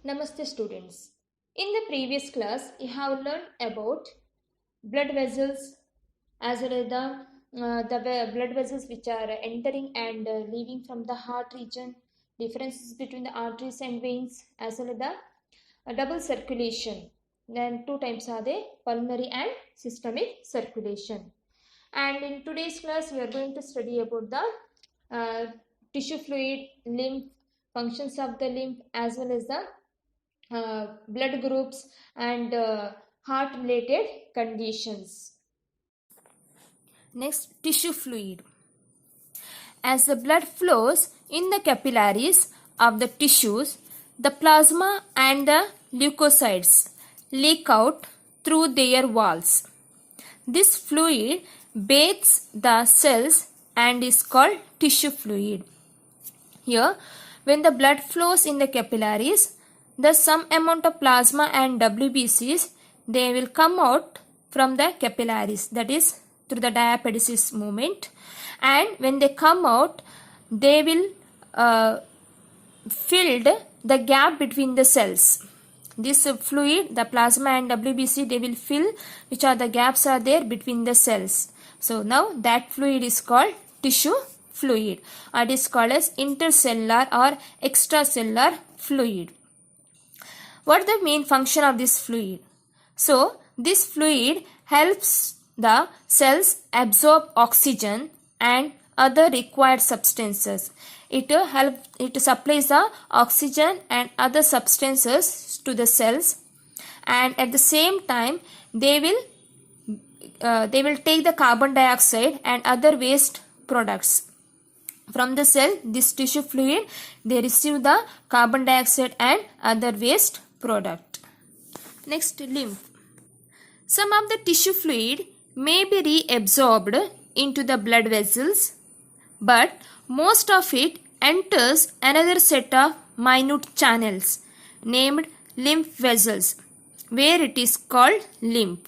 Namaste students. In the previous class, you have learned about blood vessels as well as the blood vessels which are entering and leaving from the heart region, differences between the arteries and veins, as well as the double circulation. Then two types are there, pulmonary and systemic circulation. And in today's class, we are going to study about the tissue fluid, lymph, functions of the lymph, as well as the blood groups and heart related conditions. Next, tissue fluid. As the blood flows in the capillaries of the tissues, the plasma and the leukocytes leak out through their walls. This fluid bathes the cells and is called tissue fluid. Here, when the blood flows in the capillaries, the some amount of plasma and WBCs, they will come out from the capillaries, that is through the diapedesis movement, and when they come out, they will fill the gap between the cells. This fluid, the plasma and WBC, they will fill which are the gaps are there between the cells. So now that fluid is called tissue fluid, or it is called as intercellular or extracellular fluid. What is the main function of this fluid? So this fluid helps the cells absorb oxygen and other required substances. It supplies the oxygen and other substances to the cells, and at the same time they will take the carbon dioxide and other waste products from the cell. This tissue fluid, they receive the carbon dioxide and other waste product. Next, lymph. Some of the tissue fluid may be reabsorbed into the blood vessels, but most of it enters another set of minute channels named lymph vessels, where it is called lymph.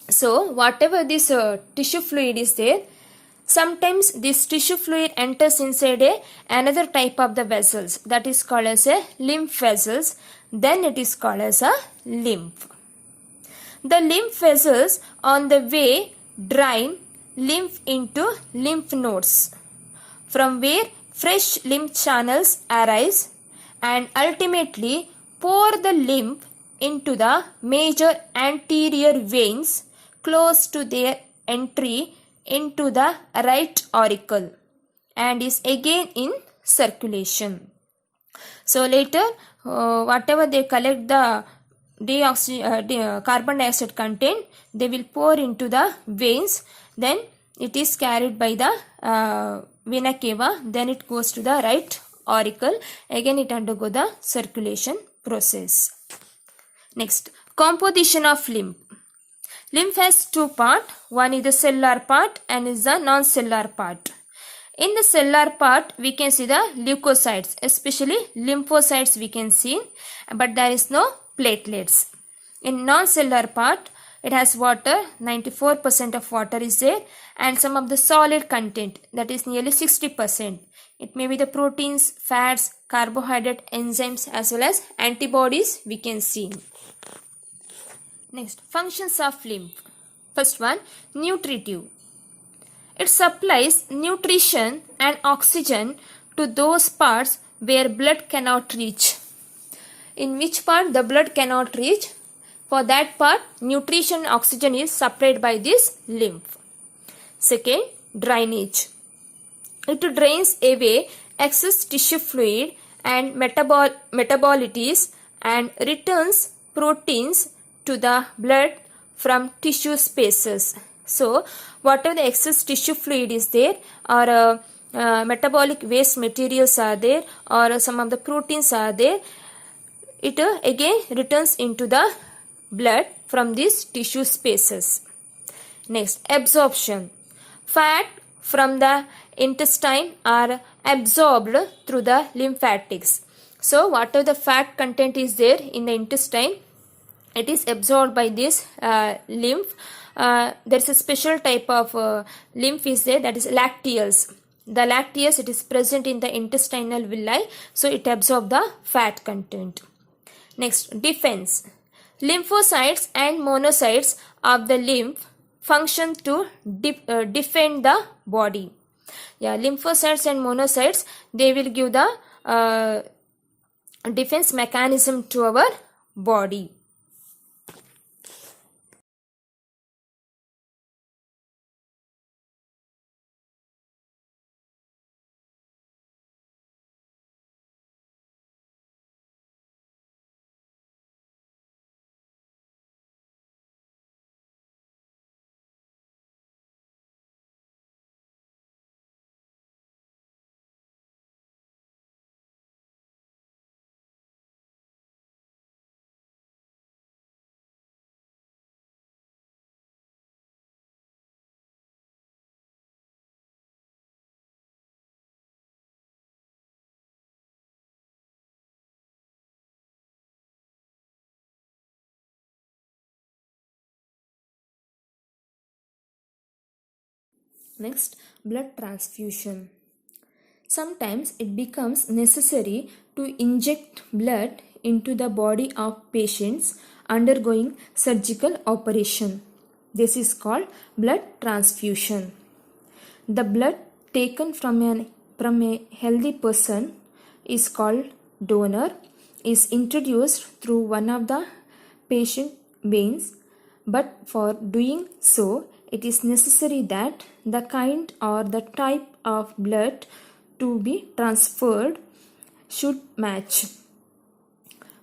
So whatever this tissue fluid is there, sometimes this tissue fluid enters inside another type of the vessels, that is called as a lymph vessels. Then it is called as a lymph. The lymph vessels on the way drain lymph into lymph nodes, from where fresh lymph channels arise and ultimately pour the lymph into the major anterior veins close to their entry into the right auricle, and is again in circulation. So later, whatever they collect the carbon dioxide content, they will pour into the veins. Then it is carried by the vena cava. Then it goes to the right auricle. Again it undergo the circulation process. Next, composition of lymph. Lymph has two parts. One is the cellular part and is the non-cellular part. In the cellular part, we can see the leukocytes, especially lymphocytes we can see, but there is no platelets. In non-cellular part, it has water, 94% of water is there, and some of the solid content, that is nearly 60%. It may be the proteins, fats, carbohydrate, enzymes, as well as antibodies we can see. Next, functions of lymph. First one, nutritive. It supplies nutrition and oxygen to those parts where blood cannot reach. In which part the blood cannot reach, for that part nutrition and oxygen is supplied by this lymph. Second, drainage. It drains away excess tissue fluid and metabolites and returns proteins to the blood from tissue spaces. So whatever the excess tissue fluid is there, or metabolic waste materials are there, or some of the proteins are there, it again returns into the blood from these tissue spaces. Next, absorption. Fat from the intestine are absorbed through the lymphatics. So whatever the fat content is there in the intestine, it is absorbed by this lymph. There is a special type of lymph is there, that is lacteals. The lacteus, it is present in the intestinal villi, so it absorbs the fat content. Next, defense. Lymphocytes and monocytes of the lymph function to defend the body. Yeah, lymphocytes and monocytes, they will give the defense mechanism to our body. Next, blood transfusion. Sometimes it becomes necessary to inject blood into the body of patients undergoing surgical operation. This is called blood transfusion. The blood taken from a healthy person is called donor, is introduced through one of the patient veins, but for doing so, it is necessary that the kind or the type of blood to be transferred should match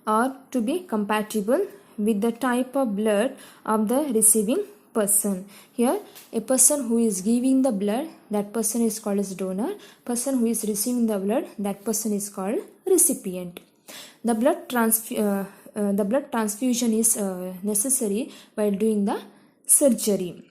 or to be compatible with the type of blood of the receiving person. Here, a person who is giving the blood, that person is called as donor. Person who is receiving the blood, that person is called recipient. The blood transfusion is necessary while doing the surgery.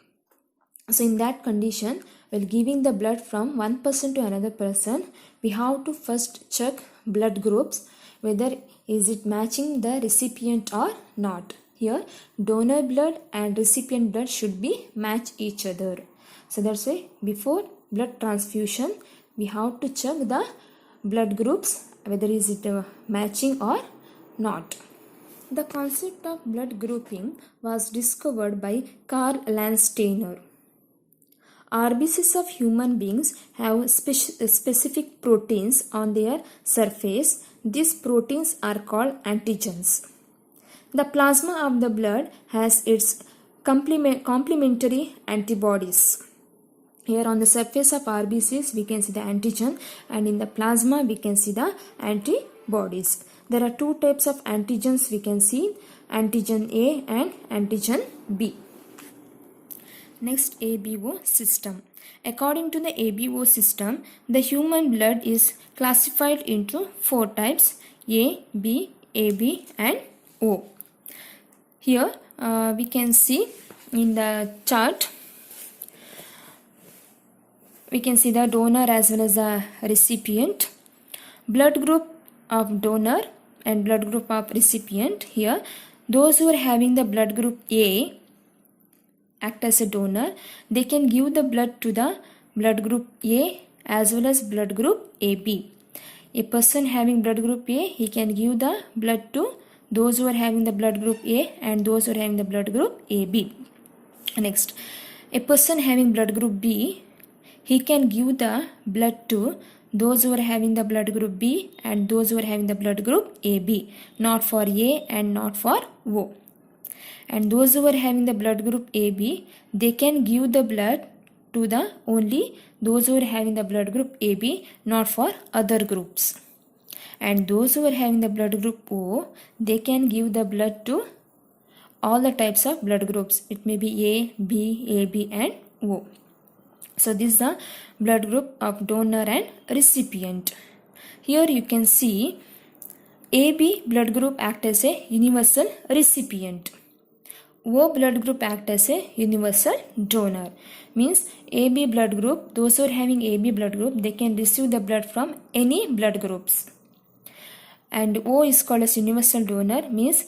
So in that condition, while giving the blood from one person to another person, we have to first check blood groups, whether is it matching the recipient or not. Here, donor blood and recipient blood should be match each other. So that's why before blood transfusion, we have to check the blood groups, whether is it matching or not. The concept of blood grouping was discovered by Karl Landsteiner. RBCs of human beings have specific proteins on their surface. These proteins are called antigens. The plasma of the blood has its complementary antibodies. Here on the surface of RBCs we can see the antigen, and in the plasma we can see the antibodies. There are two types of antigens we can see, antigen A and antigen B. Next, ABO system. According to the ABO system, the human blood is classified into four types: A, B, AB and O. Here we can see in the chart, we can see the donor as well as the recipient. Blood group of donor and blood group of recipient. Here, those who are having the blood group A act as a donor. They can give the blood to the blood group A as well as blood group AB. A person having blood group A, he can give the blood to those who are having the blood group A and those who are having the blood group AB. Next, a person having blood group B, he can give the blood to those who are having the blood group B and those who are having the blood group AB, not for A and not for O. And those who are having the blood group AB, they can give the blood to the only those who are having the blood group AB, not for other groups. And those who are having the blood group O, they can give the blood to all the types of blood groups. It may be A, B, AB and O. So this is the blood group of donor and recipient. Here you can see AB blood group act as a universal recipient. O blood group act as a universal donor. Means AB blood group, those who are having AB blood group, they can receive the blood from any blood groups. And O is called as universal donor, means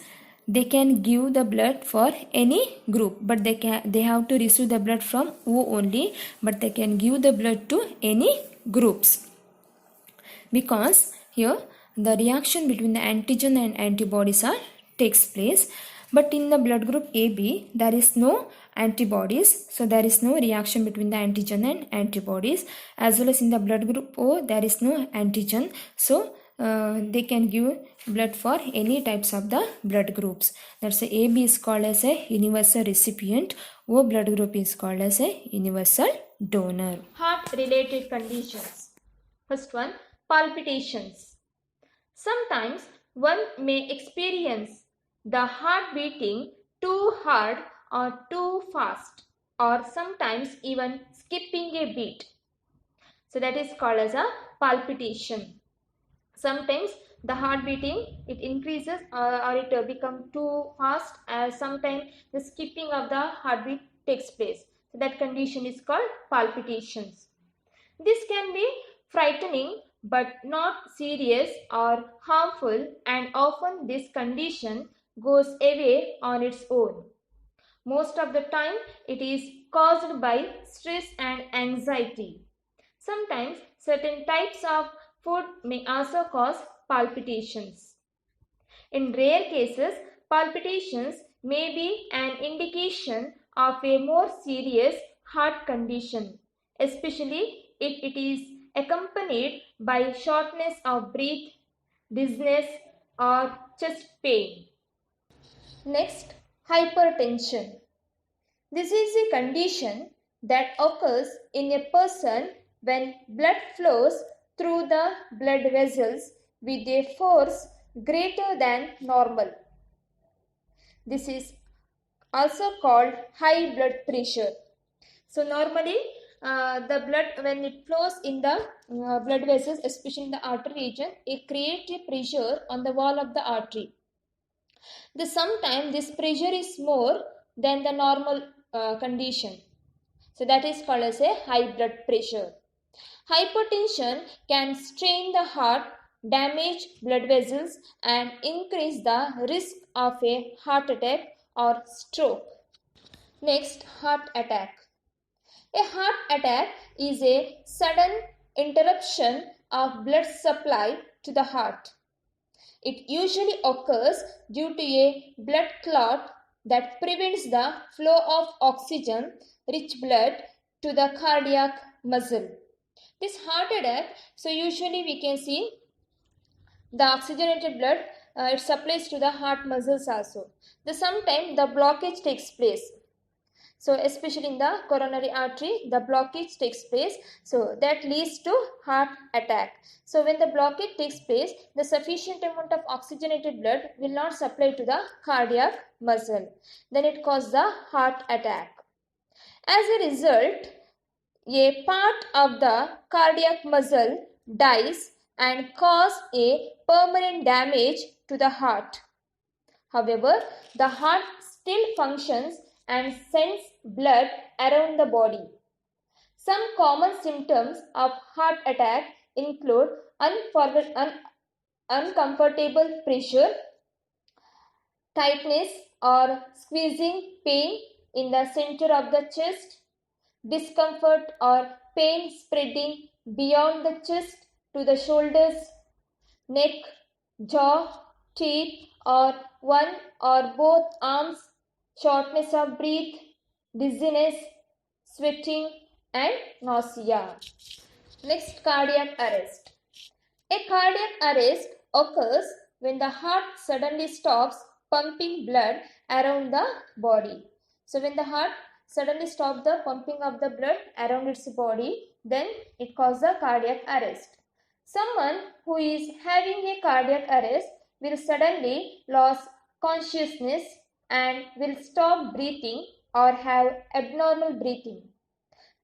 they can give the blood for any group, but they have to receive the blood from O only, but they can give the blood to any groups. Because here the reaction between the antigen and antibodies are takes place. But in the blood group AB, there is no antibodies, so there is no reaction between the antigen and antibodies. As well as in the blood group O, there is no antigen, so they can give blood for any types of the blood groups. That's why AB is called as a universal recipient. O blood group is called as a universal donor. Heart related conditions. First one, palpitations. Sometimes one may experience the heart beating too hard or too fast, or sometimes even skipping a beat. So that is called as a palpitation. Sometimes the heart beating, it increases or it becomes too fast, as sometimes the skipping of the heartbeat takes place. So that condition is called palpitations. This can be frightening but not serious or harmful, and often this condition goes away on its own. Most of the time it is caused by stress and anxiety. Sometimes certain types of food may also cause palpitations. In rare cases, palpitations may be an indication of a more serious heart condition, especially if it is accompanied by shortness of breath, dizziness, or chest pain. Next, hypertension. This is a condition that occurs in a person when blood flows through the blood vessels with a force greater than normal. This is also called high blood pressure. So normally the blood, when it flows in the blood vessels, especially in the artery region, it creates a pressure on the wall of the artery. Sometimes this pressure is more than the normal condition. So that is called as a high blood pressure. Hypertension can strain the heart, damage blood vessels, and increase the risk of a heart attack or stroke. Next, heart attack. A heart attack is a sudden interruption of blood supply to the heart. It usually occurs due to a blood clot that prevents the flow of oxygen-rich blood to the cardiac muscle. This heart attack, so usually we can see the oxygenated blood, it supplies to the heart muscles also. Sometimes the blockage takes place. So especially in the coronary artery, the blockage takes place. So that leads to heart attack. So when the blockage takes place, the sufficient amount of oxygenated blood will not supply to the cardiac muscle. Then it causes the heart attack. As a result, a part of the cardiac muscle dies and causes a permanent damage to the heart. However, the heart still functions and sends blood around the body. Some common symptoms of heart attack include uncomfortable pressure, tightness or squeezing pain in the center of the chest, discomfort or pain spreading beyond the chest to the shoulders, neck, jaw, teeth, or one or both arms, shortness of breath, dizziness, sweating, and nausea. Next, cardiac arrest. A cardiac arrest occurs when the heart suddenly stops pumping blood around the body. So when the heart suddenly stops the pumping of the blood around its body, then it causes a cardiac arrest. Someone who is having a cardiac arrest will suddenly lose consciousness and will stop breathing or have abnormal breathing.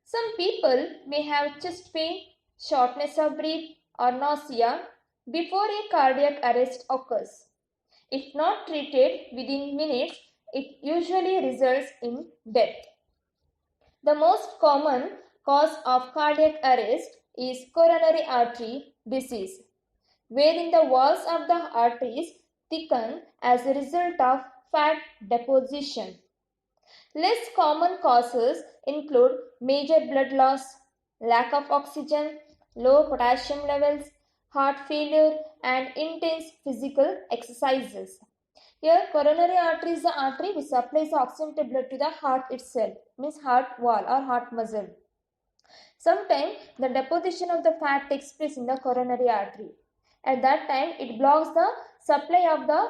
Some people may have chest pain, shortness of breath, or nausea before a cardiac arrest occurs. If not treated within minutes, it usually results in death. The most common cause of cardiac arrest is coronary artery disease, wherein the walls of the arteries thicken as a result of fat deposition. Less common causes include major blood loss, lack of oxygen, low potassium levels, heart failure, and intense physical exercises. Here, coronary artery is the artery which supplies the oxygenated blood to the heart itself, means heart wall or heart muscle. Sometimes the deposition of the fat takes place in the coronary artery. At that time, it blocks the supply of the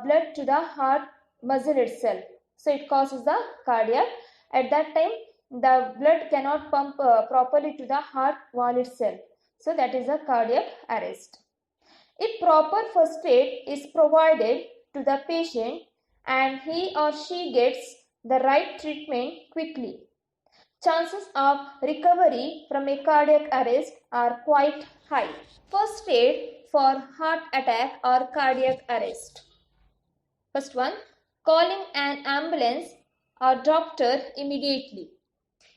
blood to the heart muscle itself. So it causes the cardiac. At that time, the blood cannot pump properly to the heart wall itself. So that is a cardiac arrest. If proper first aid is provided to the patient and he or she gets the right treatment quickly, chances of recovery from a cardiac arrest are quite high. First aid for heart attack or cardiac arrest. First one, calling an ambulance or doctor immediately.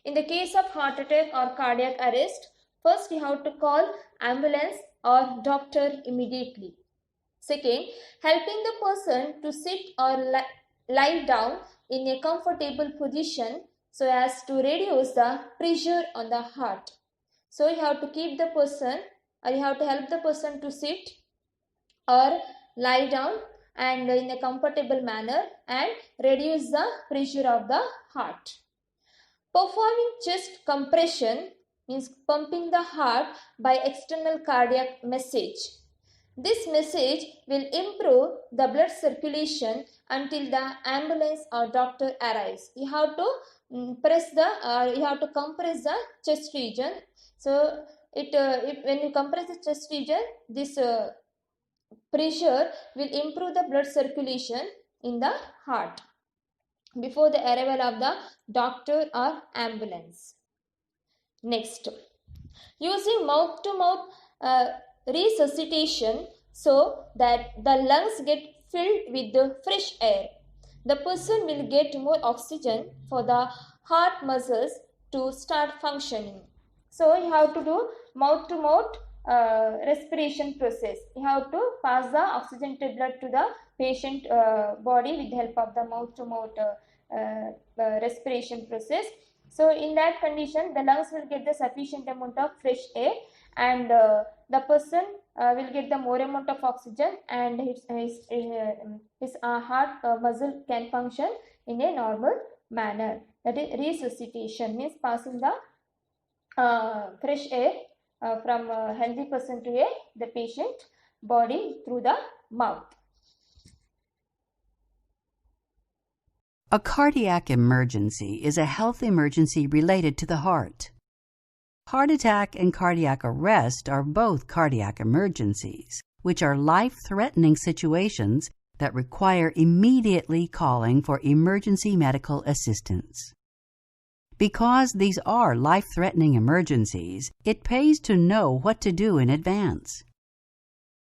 In the case of heart attack or cardiac arrest, first you have to call ambulance or doctor immediately. Second, helping the person to sit or lie down in a comfortable position so as to reduce the pressure on the heart. So you have to keep the person, or you have to help the person to sit or lie down and in a comfortable manner and reduce the pressure of the heart. Performing chest compression means pumping the heart by external cardiac massage. This massage will improve the blood circulation until the ambulance or doctor arrives. You have to compress the chest region. So when you compress the chest region, this pressure will improve the blood circulation in the heart before the arrival of the doctor or ambulance. Next, using mouth-to-mouth resuscitation so that the lungs get filled with the fresh air. The person will get more oxygen for the heart muscles to start functioning. So you have to do mouth-to-mouth respiration process. You have to pass the oxygenated blood to the patient body with the help of the mouth-to-mouth respiration process. So in that condition, the lungs will get the sufficient amount of fresh air and the person will get the more amount of oxygen and his heart muscle can function in a normal manner. That is resuscitation, means passing the fresh air from a healthy person to the patient body through the mouth. A cardiac emergency is a health emergency related to the heart. Heart attack and cardiac arrest are both cardiac emergencies, which are life-threatening situations that require immediately calling for emergency medical assistance. Because these are life-threatening emergencies, it pays to know what to do in advance.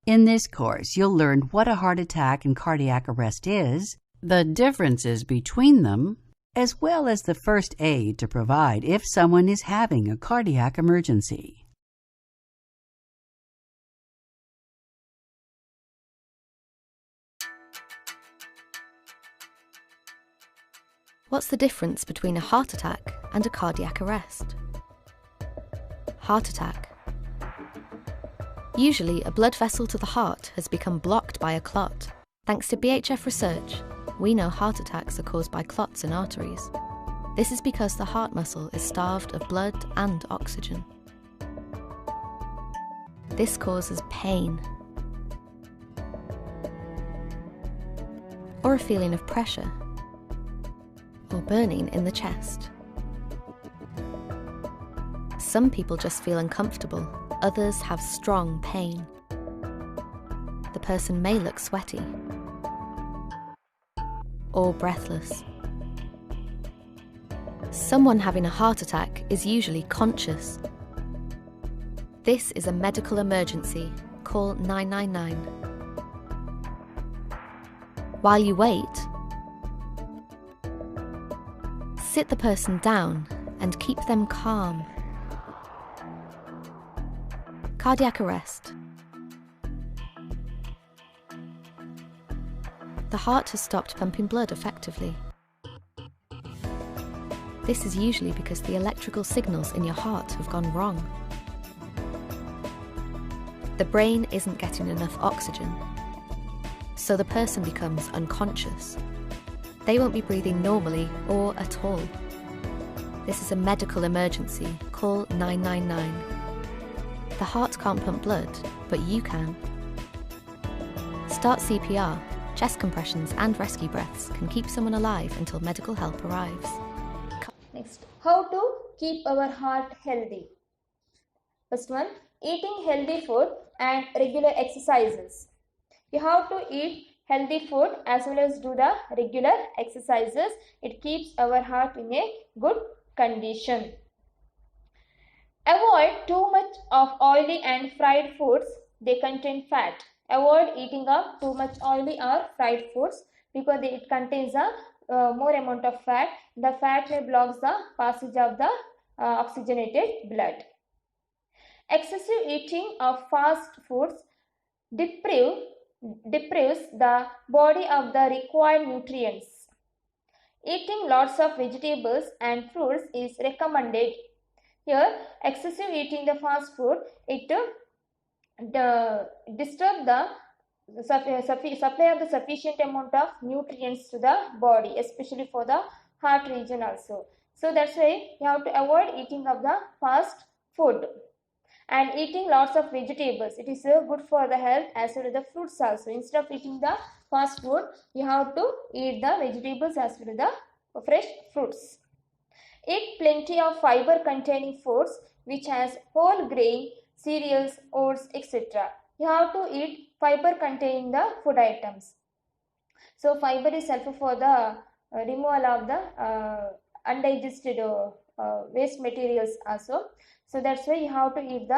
In this course, you'll learn what a heart attack and cardiac arrest is, the differences between them, as well as the first aid to provide if someone is having a cardiac emergency. What's the difference between a heart attack and a cardiac arrest? Heart attack. Usually, a blood vessel to the heart has become blocked by a clot. Thanks to BHF research, we know heart attacks are caused by clots in arteries. This is because the heart muscle is starved of blood and oxygen. This causes pain, or a feeling of pressure, or burning in the chest. Some people just feel uncomfortable, others have strong pain. The person may look sweaty or breathless. Someone having a heart attack is usually conscious. This is a medical emergency. Call 999. While you wait, sit the person down and keep them calm. Cardiac arrest. The heart has stopped pumping blood effectively. This is usually because the electrical signals in your heart have gone wrong. The brain isn't getting enough oxygen, so the person becomes unconscious. They won't be breathing normally or at all. This is a medical emergency. Call 999. The heart can't pump blood, but you can. Start CPR, chest compressions and rescue breaths can keep someone alive until medical help arrives. Next, how to keep our heart healthy. First one, eating healthy food and regular exercises. You have to eat healthy food as well as do the regular exercises. It keeps our heart in a good condition. Avoid too much of oily and fried foods. They contain fat. Avoid eating up too much oily or fried foods because it contains a more amount of fat. The fat may block the passage of the oxygenated blood. Excessive eating of fast foods deprives the body of the required nutrients. Eating lots of vegetables and fruits is recommended. Here, excessive eating the fast food, it disturbs the supply of the sufficient amount of nutrients to the body, especially for the heart region also. So that's why you have to avoid eating of the fast food. And eating lots of vegetables, it is good for the health as well as the fruits also. Instead of eating the fast food, you have to eat the vegetables as well as the fresh fruits. Eat plenty of fiber containing foods which has whole grain, cereals, oats, etc. You have to eat fiber containing the food items. So fiber is helpful for the removal of the undigested waste materials also. So that's why you have to eat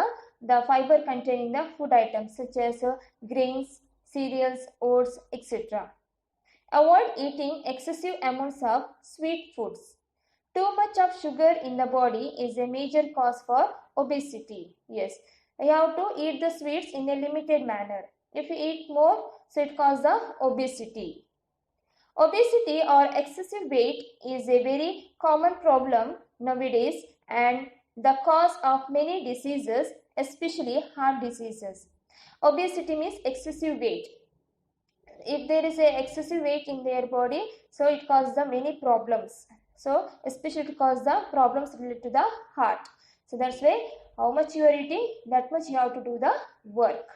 the fiber containing the food items such as grains, cereals, oats, etc. Avoid eating excessive amounts of sweet foods. Too much of sugar in the body is a major cause for obesity. Yes, you have to eat the sweets in a limited manner. If you eat more, so it causes the obesity. Obesity or excessive weight is a very common problem nowadays and the cause of many diseases, especially heart diseases. Obesity means excessive weight. If there is a excessive weight in their body, so it causes the many problems. So especially it causes the problems related to the heart. So that's why how much you are eating, that much you have to do the work.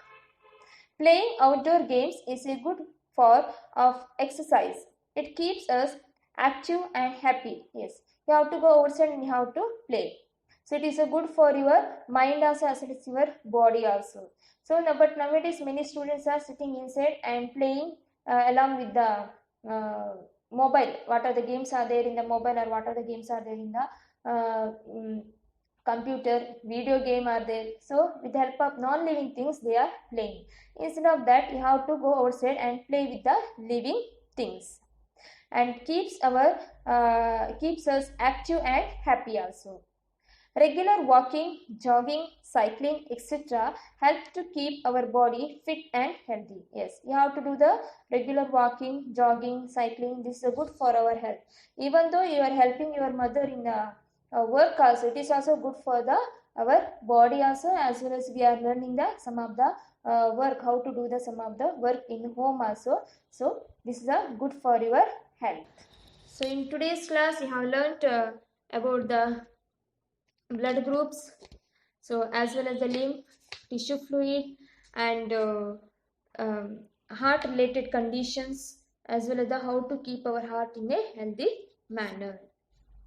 Playing outdoor games is a good form of exercise. It keeps us active and happy. Yes, you have to go outside and you have to play. So it is a good for your mind also as well as your body also. So but nowadays many students are sitting inside and playing along with the mobile. What are the games are there in the mobile or what are the games are there in the computer, video game are there. So with the help of non-living things they are playing. Instead of that you have to go outside and play with the living things. And keeps us active and happy also. Regular walking, jogging, cycling, etc. help to keep our body fit and healthy. Yes, you have to do the regular walking, jogging, cycling. This is good for our health. Even though you are helping your mother in work also, it is also good for our body also, as well as we are learning some of the work, how to do some of the work in home also. So this is good for your health. So in today's class, you have learnt about the blood groups, so as well as the lymph, tissue fluid and heart related conditions, as well as how to keep our heart in a healthy manner.